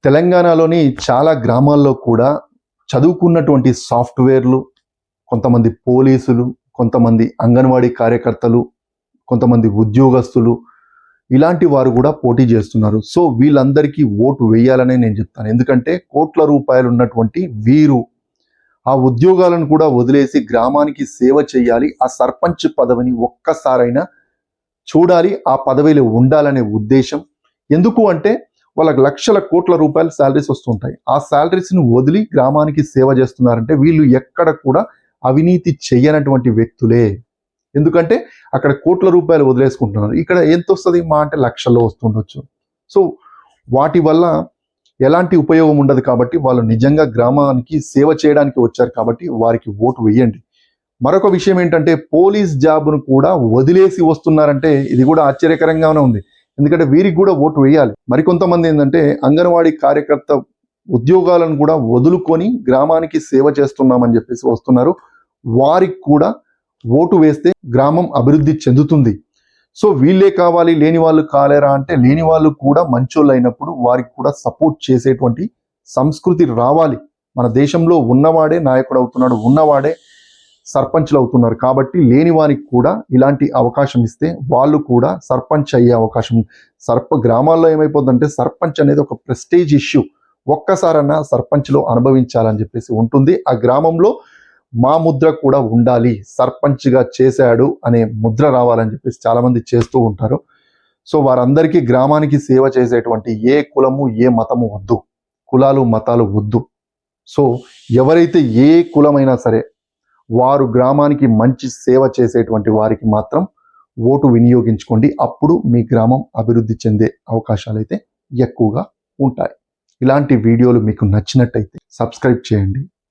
తెలంగాణలోని చాలా గ్రామాల్లో కూడా చదువుకున్నటువంటి సాఫ్ట్వేర్లు, కొంతమంది పోలీసులు, కొంతమంది అంగన్వాడీ కార్యకర్తలు, కొంతమంది ఉద్యోగస్తులు ఇలాంటి వారు కూడా పోటీ చేస్తున్నారు. సో వీళ్ళందరికీ ఓటు వేయాలనే నేను చెప్తాను. ఎందుకంటే కోట్ల రూపాయలు ఉన్నటువంటి వీరు ఆ ఉద్యోగాలను కూడా వదిలేసి గ్రామానికి సేవ చేయాలి. ఆ సర్పంచ్ పదవిని ఒక్కసారైనా చూడాలి, ఆ పదవిలో ఉండాలనే ఉద్దేశం. ఎందుకు అంటే వాళ్ళకి లక్షల కోట్ల రూపాయల శాలరీస్ వస్తుంటాయి. ఆ శాలరీస్ని వదిలి గ్రామానికి సేవ చేస్తున్నారంటే వీళ్ళు ఎక్కడ కూడా అవినీతి చెయ్యనటువంటి వ్యక్తులే. ఎందుకంటే అక్కడ కోట్ల రూపాయలు వదిలేసుకుంటున్నారు. ఇక్కడ ఎంత వస్తుంది? మా అంటే లక్షల్లో వస్తుండొచ్చు. సో వాటి వల్ల ఎలాంటి ఉపయోగం ఉండదు. కాబట్టి వాళ్ళు నిజంగా గ్రామానికి సేవ చేయడానికి వచ్చారు కాబట్టి వారికి ఓటు వేయండి. మరొక విషయం ఏంటంటే పోలీస్ జాబ్ను కూడా వదిలేసి వస్తున్నారంటే ఇది కూడా ఆశ్చర్యకరంగానే ఉంది. ఎందుకంటే వీరికి కూడా ఓటు వేయాలి. మరికొంతమంది ఏంటంటే అంగన్వాడీ కార్యకర్త ఉద్యోగాలను కూడా వదులుకొని గ్రామానికి సేవ చేస్తున్నామని చెప్పేసి వస్తున్నారు. వారికి కూడా ఓటు వేస్తే గ్రామం అభివృద్ధి చెందుతుంది. సో వీళ్ళే కావాలి, లేని వాళ్ళు కాలేరా అంటే లేని వాళ్ళు కూడా మంచోళ్ళు అయినప్పుడు వారికి కూడా సపోర్ట్ చేసేటువంటి సంస్కృతి రావాలి. మన దేశంలో ఉన్నవాడే నాయకుడు అవుతున్నాడు, ఉన్నవాడే సర్పంచ్లు అవుతున్నారు. కాబట్టి లేని వారికి కూడా ఇలాంటి అవకాశం ఇస్తే వాళ్ళు కూడా సర్పంచ్ అయ్యే అవకాశం. గ్రామాల్లో ఏమైపోతుందంటే సర్పంచ్ అనేది ఒక ప్రెస్టేజ్ ఇష్యూ. ఒక్కసారన్నా సర్పంచ్లో అనుభవించాలని చెప్పేసి ఉంటుంది. ఆ గ్రామంలో మా ముద్ర కూడా ఉండాలి, సర్పంచ్గా చేశాడు అనే ముద్ర రావాలని చెప్పేసి చాలామంది చేస్తూ ఉంటారు. సో వారందరికీ గ్రామానికి సేవ చేసేటువంటి ఏ కులము ఏ మతము వద్దు, కులాలు మతాలు వద్దు. సో ఎవరైతే ఏ కులమైనా సరే వారు గ్రామానికి మంచి సేవ చేసేటువంటి వారికి మాత్రం ఓటు వినియోగించుకోండి. అప్పుడు మీ గ్రామం అభివృద్ధి చెందే అవకాశాలు అయితే ఎక్కువగా ఉంటాయి. ఇలాంటి వీడియోలు మీకు నచ్చినట్టయితే సబ్స్క్రైబ్ చేయండి.